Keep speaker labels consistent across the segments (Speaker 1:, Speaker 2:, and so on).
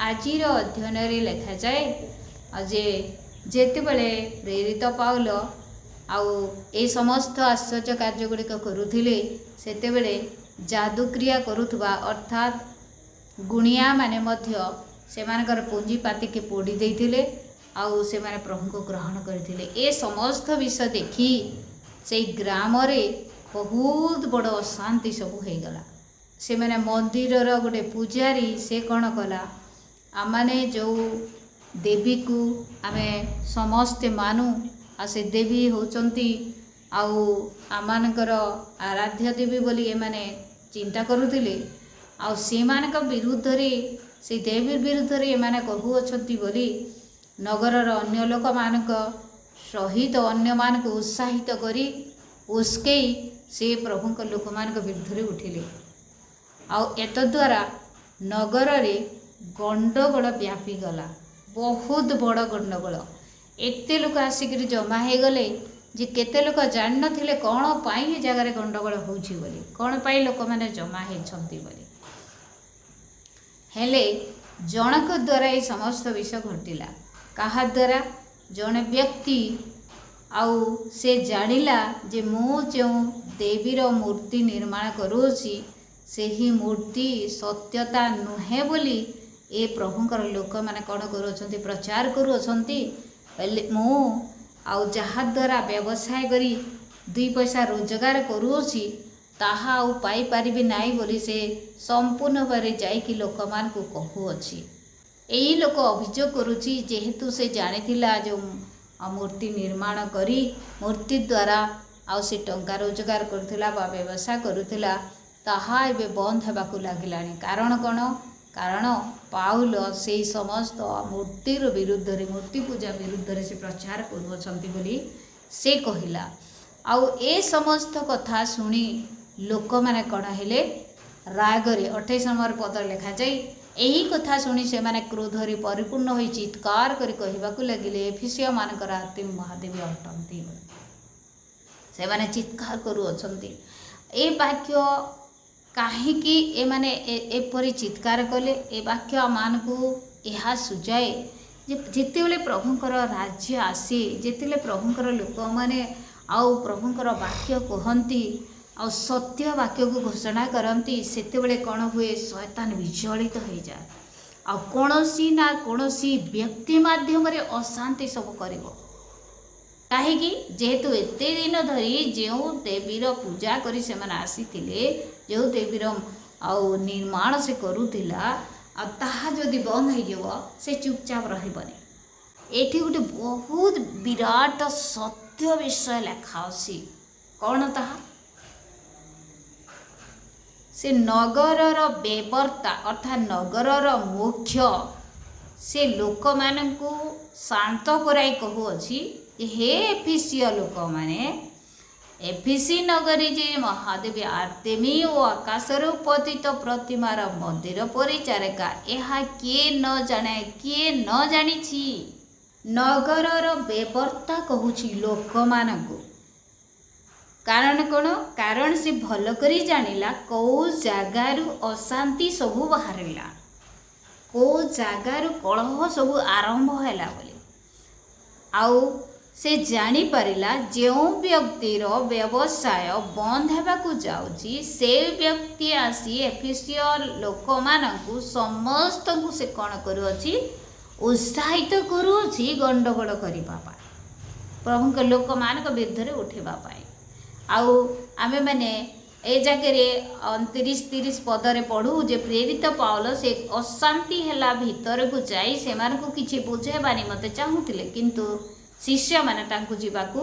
Speaker 1: आजिर अध्ययन लिखा जाए जे जेतेबेले प्रेरित पाउल आउ ए समस्त आश्चर्य कार्य गुड़िक करुथिले सेतेबेले जादुक्रिया करुथबा अर्थात गुणिया माने मध्य सेमानकर पूंजीपाति के पोड़ी देइथिले आउ से माने प्रभु को ग्रहण करथिले। ए समस्त विषय देखी से ग्राम रे बहुत बड़ अशांति सब हो गला। से माने मंदिर गोटे पूजारी से कौन कला आमाने जो देवी को आमे समस्ते मानु आ से देवी होचंती आउ आमानकर आराध्य देवी बोली ए माने चिंता करुथिले आउ सेमानक विरुद्ध रे से देवी विरुद्ध रे ए माने कहूअछंती बोली नगरर अन्य लोक मानक सहित अन्य मानक उत्साहित करी उसके से प्रभुक लोक मानक विरुद्ध रे उठिले आउ एतद्वारा नगर रे गंडगोल व्यापी गला। बहुत बड़ गंडगोल एते लोक आसिक जमा हो गले जे केते लोक जान नथिले कौन पाई जगार गंडगोल होउछि बोली कौन पाई लोक माने जमा हेछंती बोली हेले जनक द्वारा ये समस्त विषय घटिला। कहा द्वारा जने व्यक्ति आउ से जानिला जे मु जो देवीर मूर्ति निर्माण करूछि सेही मूर्ति सत्यता नुहे बोली ए प्रभुंकर लोक माने कौन करूछंती प्रचार करूछंती मु आउ जहा द्वारा व्यवसाय करी दुई पैसा रोजगार करूछि ताहा आउ पाई पारिबि नाई बोली से संपूर्ण भारे जाइकी लोक मान को कहूअछि। एही लोक अभियोग करुछि जेहेतु से जानिथिला जो मूर्ति निर्माण करी मूर्ति द्वारा आउ से टंका रोजगार करुथिला बा व्यवसाय करुथिला ताहा एबे बंद हेबाकु लागिलानी। कारण कौन कारण पाउल से समस्त मूर्तिर विरुद्ध रे मूर्ति पूजा विरुद्ध रे से प्रचार करुछंती बोली से कहिला। आउ ए समस्त कथा सुनी लोक माने कण हेले रागरे 28 नंबर पद लिखा जाई एही कथा सुनी से माने क्रोधरे परिपूर्ण होई चित्कार करी कहिबाकू लागिले एफिसियो मानकर आत्म महादेवी अटंती से माने चित्कार करू अछंती। ए वाक्य काहेकि ए माने एपरि चित्कार कले ए वाक्य मान को यह सुझाए जे जेतेबेले प्रभुंकर राज्य आसे जेतेले प्रभुंकर लोक माने आउ प्रभुंकर वाक्य कहती आउ सत्य वाक्य को घोषणा करती सेतेबेले कौन हुए शैतान विचलित हो जाए आ कौनसी ना कौनसी व्यक्ति माध्यम रे अशांति सब करिवो। काहेकि जेहेतु एते दिन धरी जो देवीर पूजा करी से माने आसीथिले जो देवीर आउ निर्माण से करूथिला आ ताहा जदि बंद हो से चुपचाप रहिबनी। एठी गोटे बहुत विराट सत्य विषय लिखा अछि कौन ताहा से नगरर बेवर्ता अर्थात नगरर मुख्य से लोक मानकु शांत कराई कहूअछि हे एफिसियो लोक माने एफिसी नगरी जे महादेवी आर्तेमी ओ आकाशर उपतित प्रतिमार मंदिर परिचारिका यह किए न जाने किए न जानिछि। नगरर बेवर्ता कहूछि लोक मानकु कारण कौन कारण से भल करी जानिला कौ जगारु अशांति सबू बाहरिला कौ जगारु कलह सबू आरंभ हैला बोली आउ से जानी परिला जो व्यक्तिर व्यवसाय बंद हेबाकू जाउची से व्यक्ति आसी एफिसियो लोक मानकु समस्त को से कौन करूअछि उत्साहित करूअछि गंडगोल करिबा पाई प्रभु के लोक मानक विरुद्ध रे उठेबा पाई। आउ आमे माने ए जगह 29-30 पदरे पढ़ू जे प्रेरित पाउल से अशांति हेला भीतर को जाई से मान को किछि बुझेबानी मते चाहूतिले किंतु शिष्य माने तांकु जीवाकू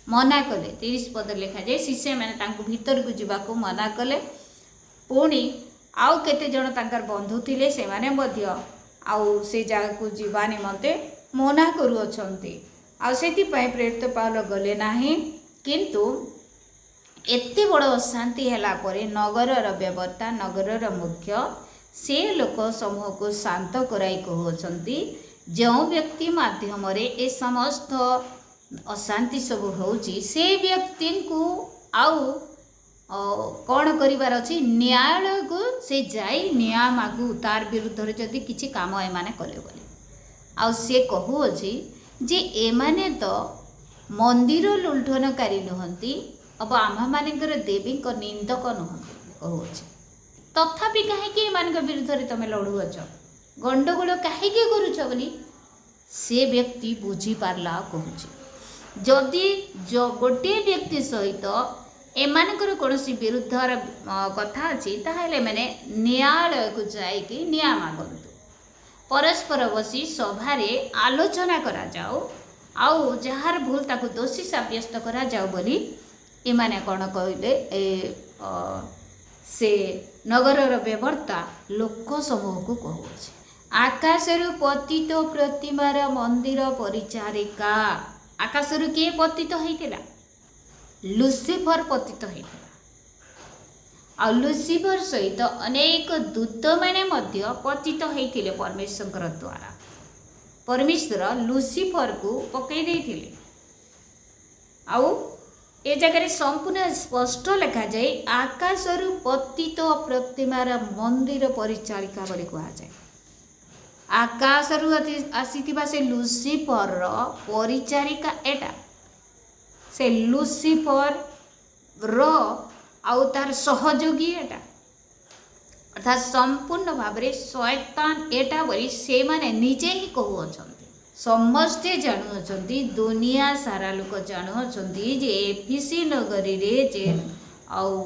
Speaker 1: मना कले। 30 पद लिखा जाए शिष्य माने तांकु भीतर को जीवाकू मना कले पुणी आउ केते जण तांकर बंधु थिले से माने मध्य आउ से जगह को जीवा निमते मना करू अछंती आउ सेति पय प्रेरित पाउल गले नाही किंतु एते बड़ अशांति हैला परे नगरर व्यवस्था नगरर मुख्य से लोक समूह को शांत कराई कहउछंती जो व्यक्ति माध्यम रे ए समस्त अशांति सब होउची से व्यक्ति को आउ କ'ଣ କରିବାର ଅଛି, ନ୍ୟାୟାଳୟକୁ ସେ ଯାଇ ନ୍ୟାୟ ମାଗୁ ତାର ବିରୁଦ୍ଧରେ ଯଦି କିଛି କାମ ଏମାନେ କଲେ ବୋଲି। ଆଉ ସେ କହୁଅଛି ଯେ ଏମାନେ ତ ମନ୍ଦିର ଲୁଣ୍ଠନକାରୀ ନୁହନ୍ତି ଆଉ ଆମମାନଙ୍କର ଦେବୀଙ୍କ ନିନ୍ଦକ ନୁହନ୍ତି କହୁଅଛି। ତଥାପି କାହିଁକି ଏମାନଙ୍କ ବିରୁଦ୍ଧରେ ତୁମେ ଲଢ଼ୁଅଛ, ଗଣ୍ଡଗୋଳ କାହିଁକି କରୁଛ ବୋଲି ସେ ବ୍ୟକ୍ତି ବୁଝିପାରିଲା। କହୁଛି ଯଦି ଗୋଟିଏ ବ୍ୟକ୍ତି ସହିତ ଏମାନଙ୍କର କୌଣସି ବିରୁଦ୍ଧର କଥା ଅଛି ତାହେଲେ ଏମାନେ ନ୍ୟାୟାଳୟକୁ ଯାଇକି ନ୍ୟାୟ ମାଗନ୍ତୁ, ପରସ୍ପର ବସି ସଭାରେ ଆଲୋଚନା କରାଯାଉ, ଆଉ ଯାହାର ଭୁଲ ତାକୁ ଦୋଷୀ ସାବ୍ୟସ୍ତ କରାଯାଉ ବୋଲି ଏମାନେ କ'ଣ କହିଲେ, ସେ ନଗରର ବ୍ୟବର୍ତ୍ତା ଲୋକ ସମୂହକୁ କହୁଅଛି। ଆକାଶରୁ ପତିତ ପ୍ରତିମାର ମନ୍ଦିର ପରିଚାରିକା। ଆକାଶରୁ କିଏ ପତିତ ହେଇଥିଲା? ଲୁସିଫର ପତିତ ହେଇଥିଲା। ଆଉ ଲୁସିଫର ସହିତ ଅନେକ ଦୂତମାନେ ମଧ୍ୟ ପତିତ ହେଇଥିଲେ ପରମେଶ୍ୱରଙ୍କର ଦ୍ୱାରା। ପରମେଶ୍ୱର ଲୁସିଫରକୁ ପକାଇ ଦେଇଥିଲେ। ଆଉ ଏ ଜାଗାରେ ସମ୍ପୂର୍ଣ୍ଣ ସ୍ପଷ୍ଟ ଲେଖାଯାଏ ଆକାଶରୁ ପତିତ ପ୍ରତିମାର ମନ୍ଦିର ପରିଚାଳିକା ବୋଲି କୁହାଯାଏ। ଆକାଶରୁ ଆସିଥିବା ସେ ଲୁସିଫରର ପରିଚାରିକା ଏଟା, ସେ ଲୁସିଫର ଆଉ ତାର ସହଯୋଗୀ ଏଟା, ଅର୍ଥାତ୍ ସମ୍ପୂର୍ଣ୍ଣ ଭାବରେ ଶୟତାନ ଏଟା ବୋଲି ସେମାନେ ନିଜେ ହିଁ କହୁଅଛନ୍ତି। ସମସ୍ତେ ଜାଣୁଅଛନ୍ତି, ଦୁନିଆ ସାରା ଲୋକ ଜାଣୁଅଛନ୍ତି ଯେ ଏଫିସି ନଗରୀରେ ଯେ ଆଉ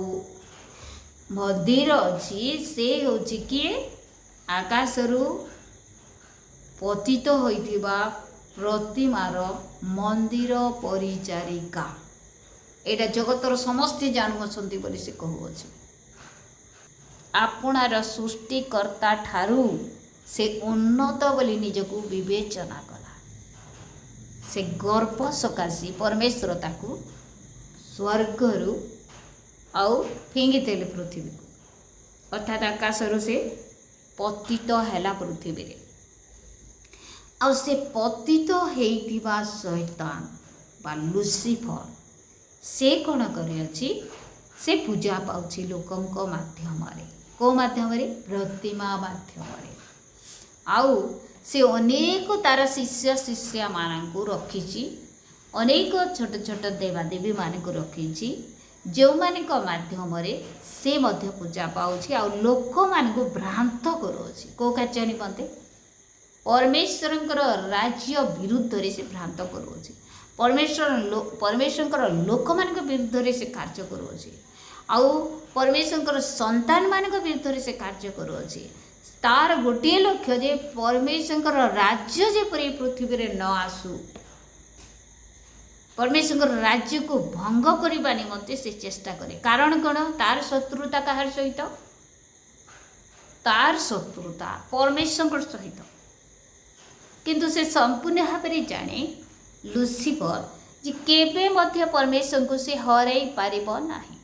Speaker 1: ମନ୍ଦିର ଅଛି ସେ ହେଉଛି କିଏ? ଆକାଶରୁ ପତିତ ହୋଇଥିବା ପ୍ରତିମାର ମନ୍ଦିର ପରିଚାରିକା। ଏଇଟା ଜଗତର ସମସ୍ତେ ଜାଣୁଅଛନ୍ତି ବୋଲି ସେ କହୁଅଛି। ଆପଣାର ସୃଷ୍ଟିକର୍ତ୍ତା ଠାରୁ ସେ ଉନ୍ନତ ବୋଲି ନିଜକୁ ବିବେଚନା କଲା। ସେ ଗର୍ବ ସକାଶେ ପରମେଶ୍ୱର ତାକୁ ସ୍ୱର୍ଗରୁ ଆଉ ଫିଙ୍ଗିଦେଲେ ପୃଥିବୀକୁ, ଅର୍ଥାତ୍ ଆକାଶରୁ ସେ ପତିତ ହେଲା ପୃଥିବୀରେ। ଆଉ ସେ ପତିତ ହେଇଥିବା ଶୈତାନ ବା ଲୁସିଫର ସେ କ'ଣ କରିଅଛି, ସେ ପୂଜା ପାଉଛି ଲୋକଙ୍କ ମାଧ୍ୟମରେ। କେଉଁ ମାଧ୍ୟମରେ? ପ୍ରତିମା ମାଧ୍ୟମରେ। ଆଉ ସେ ଅନେକ ତାର ଶିଷ୍ୟ ଶିଷ୍ୟାମାନଙ୍କୁ ରଖିଛି, ଅନେକ ଛୋଟ ଛୋଟ ଦେବାଦେବୀମାନଙ୍କୁ ରଖିଛି, ଯେଉଁମାନଙ୍କ ମାଧ୍ୟମରେ ସେ ମଧ୍ୟ ପୂଜା ପାଉଛି ଆଉ ଲୋକମାନଙ୍କୁ ଭ୍ରାନ୍ତ କରୁଅଛି। କେଉଁ କାର୍ଯ୍ୟ ନିମନ୍ତେ? ପରମେଶ୍ୱରଙ୍କର ରାଜ୍ୟ ବିରୁଦ୍ଧରେ ସେ ଭ୍ରାନ୍ତ କରୁଅଛି। ପରମେଶ୍ୱରଙ୍କର ଲୋକମାନଙ୍କ ବିରୁଦ୍ଧରେ ସେ କାର୍ଯ୍ୟ କରୁଅଛି, ଆଉ ପରମେଶ୍ୱରଙ୍କର ସନ୍ତାନମାନଙ୍କ ବିରୁଦ୍ଧରେ ସେ କାର୍ଯ୍ୟ କରୁଅଛି। ତାର ଗୋଟିଏ ଲକ୍ଷ୍ୟ ଯେ ପରମେଶ୍ୱରଙ୍କର ରାଜ୍ୟ ଯେପରି ପୃଥିବୀରେ ନ ଆସୁ, ପରମେଶ୍ୱରଙ୍କର ରାଜ୍ୟକୁ ଭଙ୍ଗ କରିବା ନିମନ୍ତେ ସେ ଚେଷ୍ଟା କରେ। କାରଣ କ'ଣ? ତାର ଶତ୍ରୁତା କାହାର ସହିତ? ତାର ଶତ୍ରୁତା ପରମେଶ୍ୱରଙ୍କ ସହିତ। କିନ୍ତୁ ସେ ସମ୍ପୂର୍ଣ୍ଣ ଭାବରେ ଜାଣେ ଲୁସିଫର ଯେ କେବେ ମଧ୍ୟ ପରମେଶ୍ୱରଙ୍କୁ ସେ ହରାଇ ପାରିବ ନାହିଁ,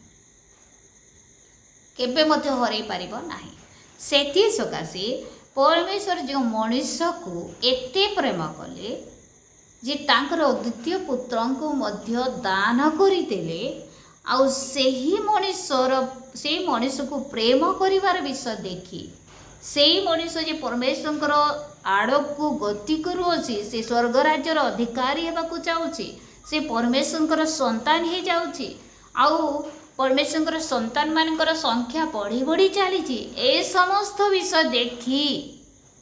Speaker 1: କେବେ ମଧ୍ୟ ହରାଇ ପାରିବ ନାହିଁ। ସେଥି ସକାଶେ ପରମେଶ୍ୱର ଯେଉଁ ମଣିଷକୁ ଏତେ ପ୍ରେମ କଲେ ଯେ ତାଙ୍କର ଦ୍ୱିତୀୟ ପୁତ୍ରଙ୍କୁ ମଧ୍ୟ ଦାନ କରିଦେଲେ, ଆଉ ସେହି ମଣିଷକୁ ପ୍ରେମ କରିବାର ବିଷୟ ଦେଖି ସେଇ ମଣିଷ ଯେ ପରମେଶ୍ୱରଙ୍କର ଆଡ଼କୁ ଗତି କରୁଅଛି, ସେ ସ୍ୱର୍ଗ ରାଜ୍ୟର ଅଧିକାରୀ ହେବାକୁ ଚାହୁଁଛି, ସେ ପରମେଶ୍ୱରଙ୍କର ସନ୍ତାନ ହେଇଯାଉଛି, ଆଉ ପରମେଶ୍ୱରଙ୍କର ସନ୍ତାନମାନଙ୍କର ସଂଖ୍ୟା ବଢ଼ି ବଢ଼ି ଚାଲିଛି। ଏ ସମସ୍ତ ବିଷୟ ଦେଖି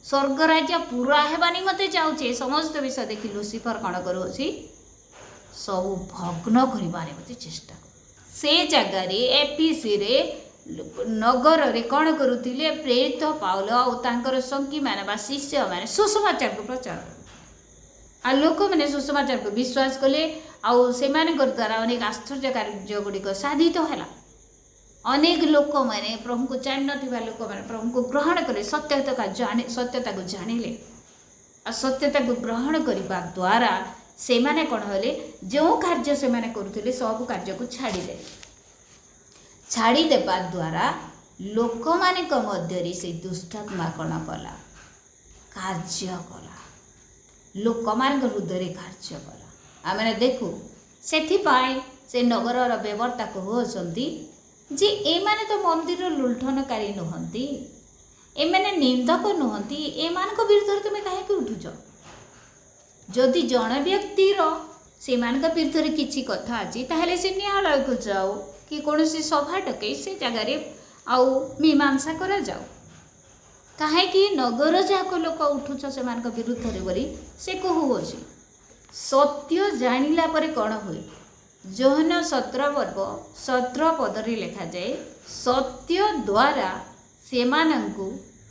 Speaker 1: ସ୍ୱର୍ଗ ରାଜ୍ୟ ପୁରା ହେବା ନିମନ୍ତେ ଯାଉଛି। ଏ ସମସ୍ତ ବିଷୟ ଦେଖି ଲୁସିଫର କ'ଣ କରୁଅଛି? ସବୁ ଭଗ୍ନ କରିବା ନିମନ୍ତେ ଚେଷ୍ଟା କରୁ। ସେ ଜାଗାରେ ଏଫିସିରେ ନଗରରେ କ'ଣ କରୁଥିଲେ? ପ୍ରେରିତ ପାଉଲ ଆଉ ତାଙ୍କର ସଙ୍ଗୀମାନେ ବା ଶିଷ୍ୟମାନେ ସୁସମାଚାରକୁ ପ୍ରଚାର କରୁଥିଲେ, ଆଉ ଲୋକମାନେ ସୁସମାଚାରକୁ ବିଶ୍ୱାସ କଲେ, ଆଉ ସେମାନଙ୍କ ଦ୍ୱାରା ଅନେକ ଆଶ୍ଚର୍ଯ୍ୟ କାର୍ଯ୍ୟ ଗୁଡ଼ିକ ସାଧିତ ହେଲା। ଅନେକ ଲୋକମାନେ ପ୍ରଭୁଙ୍କୁ ଜାଣିନଥିବା ଲୋକମାନେ ପ୍ରଭୁଙ୍କୁ ଗ୍ରହଣ କଲେ, ସତ୍ୟତାକୁ ଜାଣିଲେ, ଆଉ ସତ୍ୟତାକୁ ଗ୍ରହଣ କରିବା ଦ୍ୱାରା ସେମାନେ କ'ଣ ହେଲେ? ଯେଉଁ କାର୍ଯ୍ୟ ସେମାନେ କରୁଥିଲେ ସବୁ କାର୍ଯ୍ୟକୁ ଛାଡ଼ିଦେଲେ। ଛାଡ଼ିଦେବା ଦ୍ୱାରା ଲୋକମାନଙ୍କ ମଧ୍ୟରେ ସେ ଦୁଷ୍ଟାତ୍ମା କ'ଣ କଲା? କାର୍ଯ୍ୟ କଲା, ଲୋକମାନଙ୍କ ହୃଦୟରେ କାର୍ଯ୍ୟ କଲା। ଆମେ ଦେଖୁ, ସେଥିପାଇଁ ସେ ନଗରର ବ୍ୟବର୍ତ୍ତା କହୁଅଛନ୍ତି जे एमाने तो मंदिर लुंठनकारी नुहंती, एमाने निंदक नुहंती, एमानक विरुद्ध तुम कहीं उठुच? जदि जन व्यक्तिर से विरुद्ध किसी कथा अच्छी ताहले से न्यायालय को जाओ कि कौन सभा डकई से जगार आउ मीमांसा करा जाओ। कहीं नगर जाक लोक उठुच से विरुद्ध बोली से कहूँ। सत्य जानिला परे कौन हुए? जोहन 17 पर्व 17 पदरी लिखा जाए, सत्य द्वारा सेमानंकु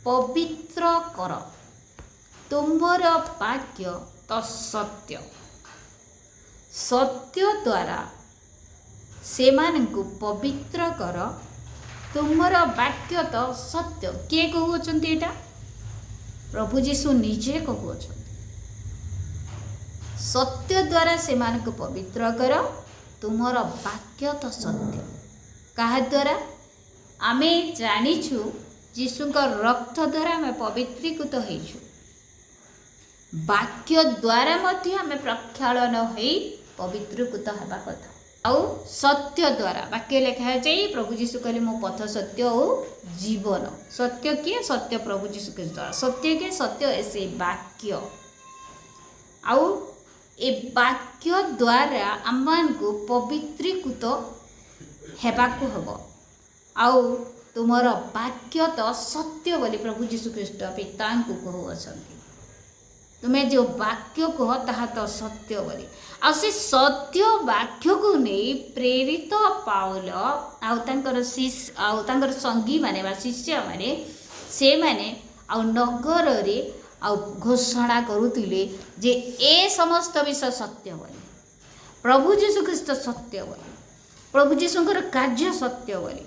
Speaker 1: पवित्र कर, तुम्बर वाक्य तो सत्य। सत्य द्वारा सेमानंकु पवित्र कर, तुमर वाक्य तो सत्य। किए कहउछन्ति एटा? प्रभु जीशु निजे कहउछन्ति। सत्य द्वारा सेमानंकु पवित्र कर, तुमर वाक्य तो सत्य। कहा द्वारा? आमे जानिछु जीशुंका रक्त द्वारा आमे पवित्रीकृत होइछु। वाक्य द्वारा मध्य आमे प्रक्षालन होई पवित्रीकृत हेबा कथा। आउ सत्य द्वारा वाक्य लिखा जाए, प्रभु जीशु कहले मो पथ सत्य और जीवन। सत्य किए? सत्य प्रभु जीशु ख्रीष्ट द्वारा। सत्य किए? सत्य ऐसे वाक्य। आउ ए वाक्य द्वारा आमको पवित्रीकृत हेबाकु हबो। आउ तुमर वाक्य तो सत्य बोली प्रभु जीशु ख्रीष्ट पिता को कहउछन्ति। तुम्हें जो वाक्य कह ताहा तो सत्य बोली। आ से सत्य वाक्य को नहीं प्रेरित पाउल आउ तांकर शिष्य आउ तांकर संगी माने बा शिष्य माने से माने आउ नगर रे आउ घोषणा करुतिले जे ए समस्त विषय सत्य बोली। प्रभु जीशु ख्रीष्ट सत्य बोली। प्रभु जीशुଙ୍କର କାର୍ଯ୍ୟ सत्य बोली।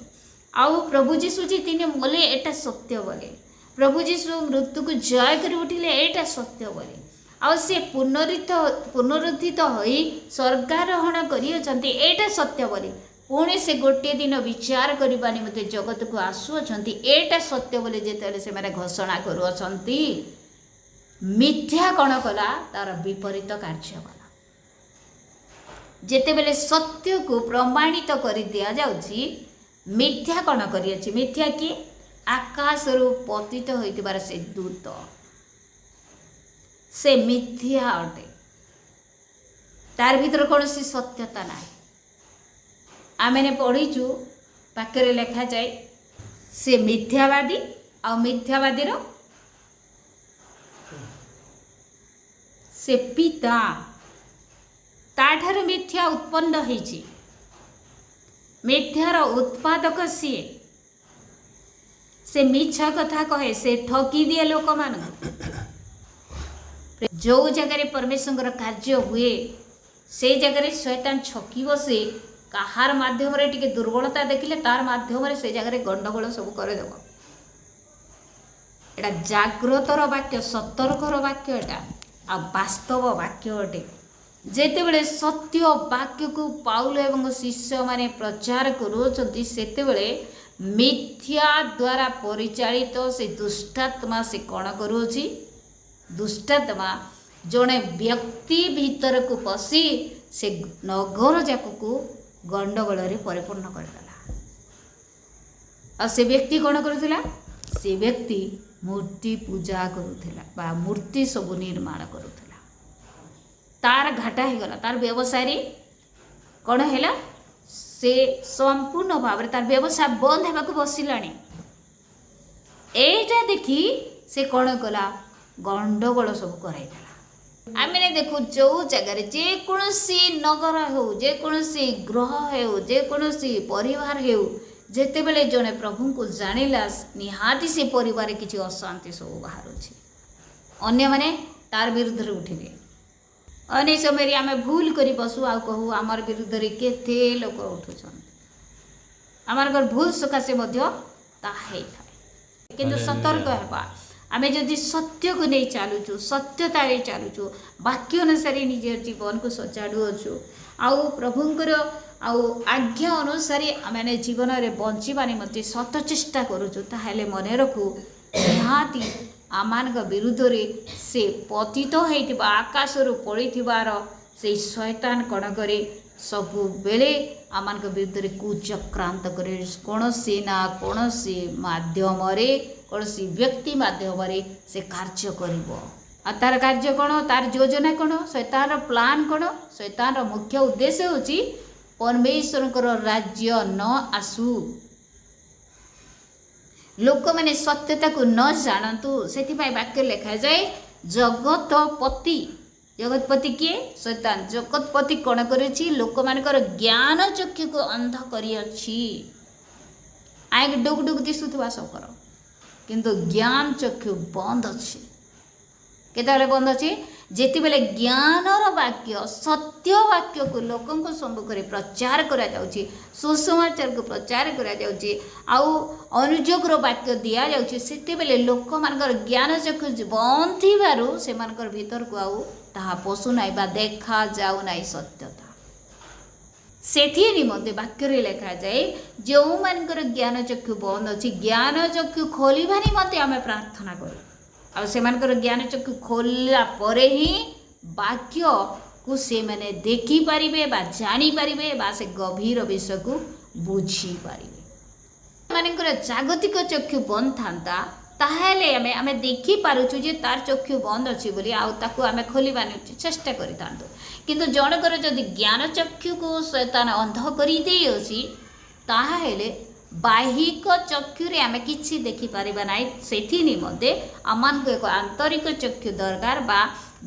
Speaker 1: आउ प्रभु जीशु जी तिने मले एटा सत्य बोले। प्रभु जीशु मृत्यु को जय कर उठिले एटा सत्य बोले। आउ से पुनरुत्थित होई स्वर्गारोहण करियछन्ति एटा सत्य बोली। पुणे से गोटे दिन विचार करबा निमते जगत को आसुअछन्ति एटा सत्य बोले। जेतले से माने घोषणा करूअछन्ति, मिथ्या कण कला तार विपरीत कार्य कला। जेतेबेले सत्य को प्रमाणित कर दिया जाउछि, मिथ्या कण करियछि? मिथ्या कि आकाश रु पतित होइतिबार से दूत से मिथ्या अटे। तार भीतर कौन सी सत्यता ना। आमे पढ़ीचु पाखे लिखा जाए से मिथ्यावादी आ मिथ्यावादी से पिता ताठार मिथ्या उत्पन्न होइछि। मिथ्यार उत्पादक सी से मिछ कथा कहे, से ठकी दिए लोक मान। जो जगह परमेश्वर कार्य हुए से जगह शैतान छकी बसे कहार माध्यम रे टिके दुर्बलता देखिले तार माध्यम रे से जगह गंडगोल सब करदेव। एटा जाग्रतर वाक्य, सतर्कर वाक्य, एटा आ वास्तव वाक्य अटे। जेतेबेले सत्य वाक्य को पाउल एवं शिष्य माने प्रचार करूछन्ति सेतेबेले मिथ्या द्वारा परिचालित से दुष्टात्मा से कौन करूछि? दुष्टात्मा जड़े व्यक्ति भीतर को पशि से नगर जाक को गंडगोल परिपूर्ण करदेला। आ से व्यक्ति कौन करुथिला? से व्यक्ति मूर्ति पूजा करुथिला बा मूर्ति सब निर्माण करुथिला। तार घाटा हो गला। तार व्यवसाय कौन है? से संपूर्ण भाव में तार व्यवसाय बंद होगा बसिलानी। एटा देखी से कौन कला? गंडगोल सब कराइला। आम देखू जो जगार जेकोसी नगर हो, जेकोसी ग्रह हो, जेकोसी परिवार हो, जेतेबेले जड़े प्रभु को जानिला निहाती से परिवार किसी अशांति सब बाहर अन्य माने तार विरुद्ध उठिले। अनेक समय आम भूल कर बसु आ कहू आमर विरुद्ध केते लोक उठुछन। आमर घर भूल सकाशे किंतु सतर्क हेबा। आमे जदि सत्य को नहीं चलुचु, सत्यता चलुचु, वाक्य अनुसार निज जीवन को सजाड़ुअछु आउ प्रभुंकर आउ आज्ञा अनुसार आमे जीवन में बंचवा निमंते सत चेष्टा करुचु, ताहले मने रखु निहाती आमान विरुद्ध रे से पतित होइतिबा आकाश रु पड़िथिबार से शैतान कण करे सबु बेले आम विरुद्ध कुचक्रांत करे कौन ना कौन माध्यम कौन व्यक्ति माध्यम से कार्य करिवो। आ तार कार्य कौन, तार योजना कौन, शैतान प्लान कौन, शैतान मुख्य उद्देश्य होची परमेश्वर राज्य न आसू, लोक मैंने सत्यता को न जानतु। से वाक्य लिखा जाए जगतपति, जगतपति किए? शैतान। जगतपति कौन करी लोक मानकर ज्ञान चक्षु को अंध करी आए डुग डुग दिशुवा सकर किंतु ज्ञान चक्षु बंद अच्छी। केतबेले बंद अच्छे जेते बेले ज्ञानर वाक्य सत्य वाक्य को लोकों सम्मुख में प्रचार करा जाउची, सुसमाचार को प्रचार करा जाउची, आउ अनुजोगर वाक्य दिया जाउची, सेते बेले लोक मानकर ज्ञान चक्षु बंद थिबारु से मानकर भीतर को आउ ताहा पशु नाई बा देखा जाउ नाई सत्यता। सेथि निमंते वाक्य रे लिखा जाए जो मानकर ज्ञान चक्षु बंद अच्छी ज्ञान चक्षु खोलिबा निमंते आमे प्रार्थना करू। आ सेमानकर ज्ञान चक्षु खोलला परे ही वाक्य को से मैंने देखी पारिबे बा जानी पारिबे बा से गभीर विषय को बुझी पारिबे। मानकर जागतिक चक्षु बंद थांता ताहेले आमे देखी पारुछु जे तार चक्षु बंद अछि बोली आ ताकू आमे खोलिबानी चेष्टा करि थांतो, किंतु जनकर जदि ज्ञान चक्षु को शैतान अंध करि देई अछि ताहेले बाहिक चक्षुरे आमे किछि देखि पारिबा नाइ। सेथि निमंते आमान को एक आंतरिक चक्षु दरकार बा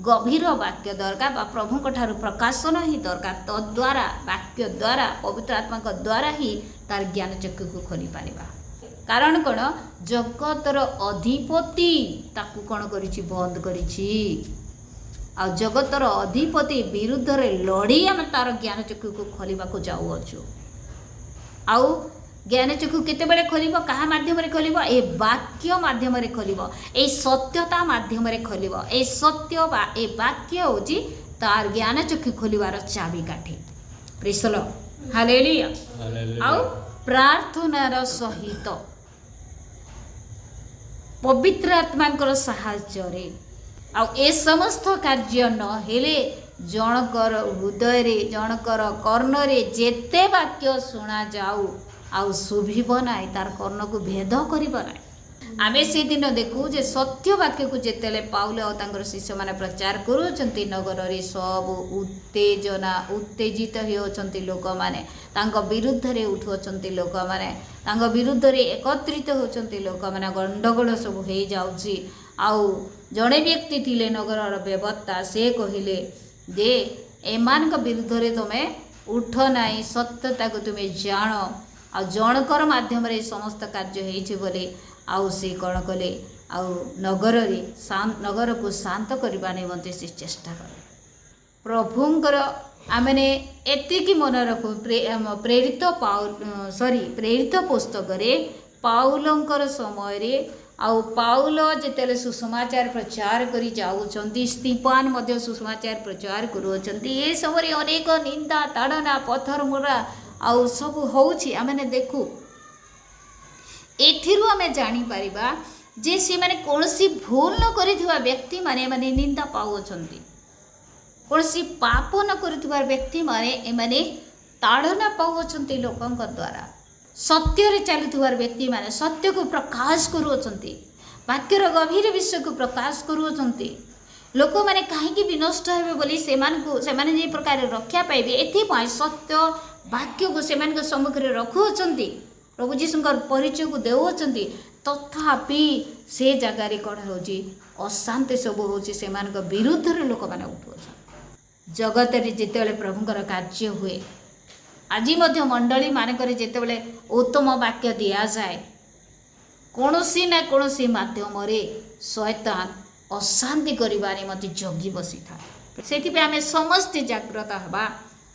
Speaker 1: गभीर वाक्य दरकार बा प्रभु ठारू प्रकाशन ही दरकार। तो द्वारा वाक्य द्वारा पवित्र आत्मा को द्वारा ही तार ज्ञान चक्षु को खोली पारिबा। कारण कौन जगतर अधिपति ताकू कौन करिछि बंद करिछि। आ जगतर अधिपति विरुद्ध रे लड़ी आम तार ज्ञान चक्षु को खोलिबा को जाऊ अछु। आउ ज्ञान चक्षु केते बेले खोलिबो कहा माध्यम रे खोलिबो? ए वाक्य माध्यम रे खोलिबो, ए सत्यता माध्यम रे खोलिबो। ए सत्य बा ए वाक्य होची तार ज्ञान चक्षु खोलिबार चाबी काठी। Praise the Lord, hallelujah. आउ प्रार्थनार सहित पवित्र आत्मांकर साहाय्य रे आ ए समस्त कार्य न हेले जनकर हृदय रे जनकर कर्ण रे जेते वाक्य सुना जाऊ आउ शुभिब नाई, तार कर्ण को भेद करिब नाई। आमे से दिन देखू जे सत्य वाक्य को जेतेले पाउल और तांकर शिष्य माने प्रचार करूछंती नगर रे सब उत्तेजना उत्तेजित होचंती लोक माने, तांको विरुद्ध रे उठुछंती लोक माने, तांको विरुद्ध रे एकत्रित होचंती लोक माने, गंडगोल सब हे जाउची। आउ जड़े व्यक्ति थिले नगरर व्यवस्था से कहिले जे एमान का विरुद्ध रे तुमे उठ नाई, सत्यता को तुमे जान आ जनकर माध्यम रे समस्त कार्य हेछि बोले आउ से कौन कले आउ नगर रे नगर को शांत करबा निमंते से चेष्टा करे। प्रभुंकर आमने एतिकी मन रखु प्रेरित प्रेरित पुस्तक रे पाउलंकर समय रे आउ पाउल जेतेले सुसमाचार प्रचार करी जाउछंती, स्तिफान मध्ये सुसमाचार प्रचार करूछंती, ए सबरे अनेक निंदा ताड़ना पत्थर मुरा आउ सब होउछि। आमने देखू एथिरु आमे जानी परिबा जे से माने कोनसी भूल न करिथिबा व्यक्ति माने माने निंदा पाउछंती, कोनसी पाप न करिथिबा व्यक्ति माने एमाने ताड़ना पाउछंती लोकंक द्वारा। सत्य रे चलुथिबा व्यक्ति माने सत्य को प्रकाश करूछंती, वाक्यर गभीर विषय को प्रकाश करूछंती। लोक माने काहेकि विनष्ट हेबे बोली सेमाने जे प्रकार रक्षा पाइबे एथि पय सत्य वाक्य को सेमान सम्मुख में रखुअछंती, प्रभु जीशुंकर परिचय को देउछंती। तथापि से जगार कौन होची अशांति सब होची, सेमान विरुद्ध रे लोक माने उठुअछन। जगत रे जेतेबेले प्रभुंकर कार्य हुए आज मध्य मंडली मानकर जेतेबेले उत्तम वाक्य दिया जाए कोनोसी ना कोनोसी माध्यम रे शैतान अशांति करिबा निमंते जगी बसी था। सेति पे आमे समस्त जागृत हबा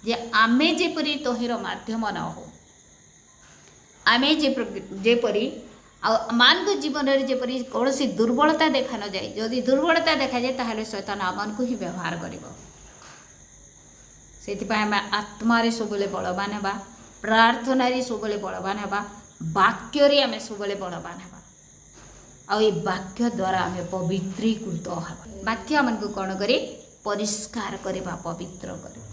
Speaker 1: जे आमे जेपरी तोहिर माध्यम न हो, आमे जेपरी मान को जीवन रे जेपरी कोनोसी दुर्बलता देखा न जाए, जदि दुर्बलता देखा जाए ताहले शैतान आमान को ही व्यवहार करिवो। सेति पे आमे आत्मा रे सबले बलवान हेबा, प्रार्थना रे सबले बलवान हेबा, वाक्य रे आमे सबले बलवान हेबा। आ ए वाक्य द्वारा आमे पवित्रीकृत हेबा। वाक्य आमन को कोन करे परिष्कार करबा, पवित्र करे।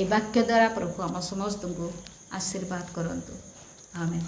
Speaker 1: बाक्य द्वारा प्रभु आम समस्त को आशीर्वाद करंतु आमेन।